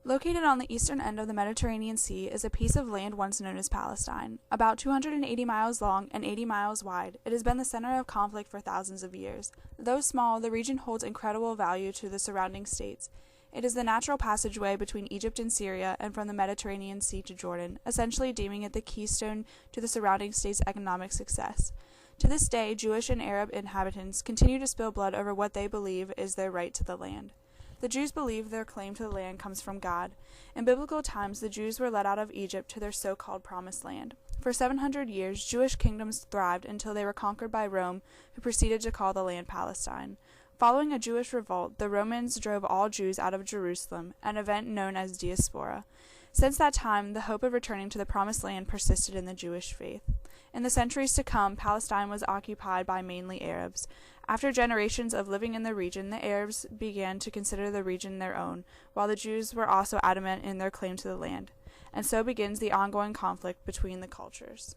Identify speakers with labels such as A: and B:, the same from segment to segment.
A: Located on the eastern end of the Mediterranean Sea is a piece of land once known as Palestine. About 280 miles long and 80 miles wide, it has been the center of conflict for thousands of years. Though small, the region holds incredible value to the surrounding states. It is the natural passageway between Egypt and Syria and from the Mediterranean Sea to Jordan, essentially deeming it the keystone to the surrounding states' economic success. To this day, Jewish and Arab inhabitants continue to spill blood over what they believe is their right to the land. The Jews believe their claim to the land comes from God. In biblical times, the Jews were led out of Egypt to their so-called Promised Land. For 700 years, Jewish kingdoms thrived until they were conquered by Rome, who proceeded to call the land Palestine. Following a Jewish revolt, the Romans drove all Jews out of Jerusalem, an event known as diaspora. Since that time, the hope of returning to the Promised Land persisted in the Jewish faith. In the centuries to come, Palestine was occupied by mainly Arabs. After generations of living in the region, the Arabs began to consider the region their own, while the Jews were also adamant in their claim to the land. And so begins the ongoing conflict between the cultures.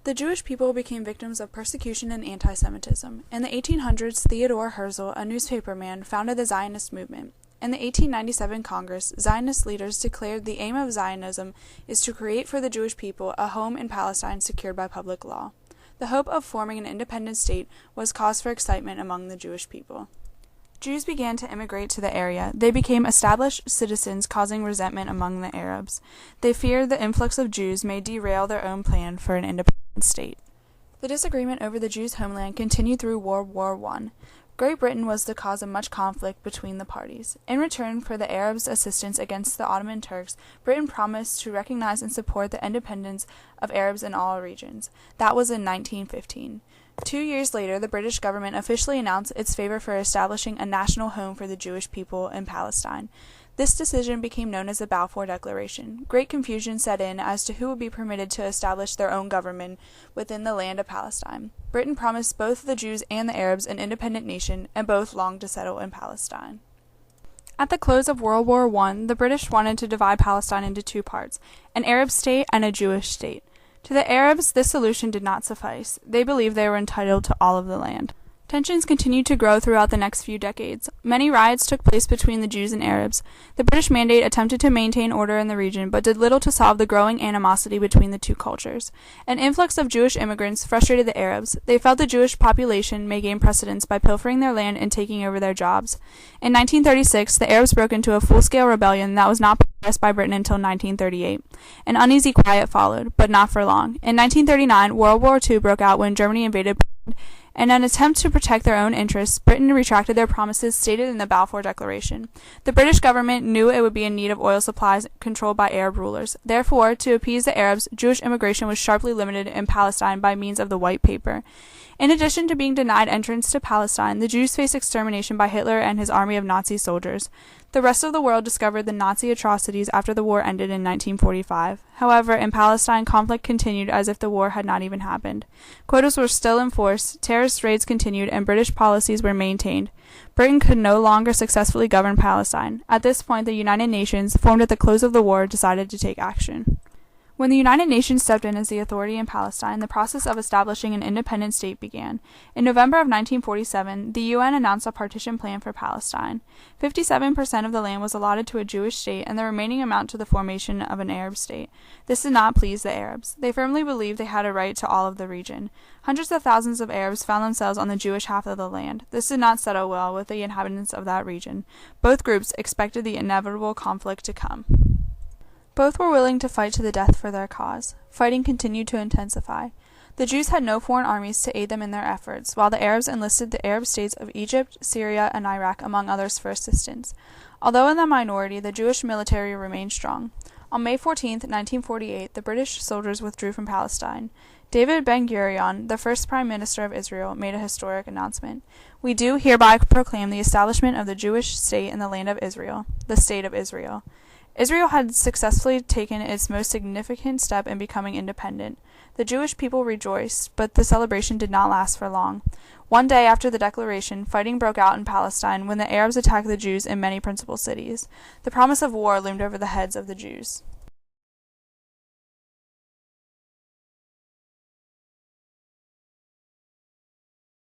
A: The Jewish people became victims of persecution and anti-Semitism. In the 1800s, Theodor Herzl, a newspaperman, founded the Zionist movement. In the 1897 Congress, Zionist leaders declared the aim of Zionism is to create for the Jewish people a home in Palestine secured by public law. The hope of forming an independent state was cause for excitement among the Jewish people. Jews began to immigrate to the area. They became established citizens, causing resentment among the Arabs. They feared the influx of Jews may derail their own plan for an independent state. The disagreement over the Jews' homeland continued through World War I. Great Britain was the cause of much conflict between the parties. In return for the Arabs' assistance against the Ottoman Turks, Britain promised to recognize and support the independence of Arabs in all regions. That was in 1915. 2 years later, the British government officially announced its favor for establishing a national home for the Jewish people in Palestine. This decision became known as the Balfour Declaration. Great confusion set in as to who would be permitted to establish their own government within the land of Palestine. Britain promised both the Jews and the Arabs an independent nation, and both longed to settle in Palestine. At the close of World War I, the British wanted to divide Palestine into two parts, an Arab state and a Jewish state. To the Arabs, this solution did not suffice. They believed they were entitled to all of the land. Tensions continued to grow throughout the next few decades. Many riots took place between the Jews and Arabs. The British mandate attempted to maintain order in the region, but did little to solve the growing animosity between the two cultures. An influx of Jewish immigrants frustrated the Arabs. They felt the Jewish population may gain precedence by pilfering their land and taking over their jobs. In 1936, the Arabs broke into a full-scale rebellion that was not suppressed by Britain until 1938. An uneasy quiet followed, but not for long. In 1939, World War II broke out when Germany invaded Poland. In an attempt to protect their own interests, Britain retracted their promises stated in the Balfour Declaration. The British government knew it would be in need of oil supplies controlled by Arab rulers. Therefore, to appease the Arabs, Jewish immigration was sharply limited in Palestine by means of the White Paper. In addition to being denied entrance to Palestine, the Jews faced extermination by Hitler and his army of Nazi soldiers. The rest of the world discovered the Nazi atrocities after the war ended in 1945. However, in Palestine, conflict continued as if the war had not even happened. Quotas were still in force, terrorist raids continued, and British policies were maintained. Britain could no longer successfully govern Palestine. At this point, the United Nations, formed at the close of the war, decided to take action. When the United Nations stepped in as the authority in Palestine, the process of establishing an independent state began. In November of 1947, the UN announced a partition plan for Palestine. 57% of the land was allotted to a Jewish state and the remaining amount to the formation of an Arab state. This did not please the Arabs. They firmly believed they had a right to all of the region. Hundreds of thousands of Arabs found themselves on the Jewish half of the land. This did not settle well with the inhabitants of that region. Both groups expected the inevitable conflict to come. Both were willing to fight to the death for their cause. Fighting continued to intensify. The Jews had no foreign armies to aid them in their efforts, while the Arabs enlisted the Arab states of Egypt, Syria, and Iraq, among others, for assistance. Although in the minority, the Jewish military remained strong. On May 14, 1948, the British soldiers withdrew from Palestine. David Ben-Gurion, the first Prime Minister of Israel, made a historic announcement. "We do hereby proclaim the establishment of the Jewish state in the land of Israel, the State of Israel." Israel had successfully taken its most significant step in becoming independent. The Jewish people rejoiced, but the celebration did not last for long. One day after the declaration, fighting broke out in Palestine when the Arabs attacked the Jews in many principal cities. The promise of war loomed over the heads of the Jews.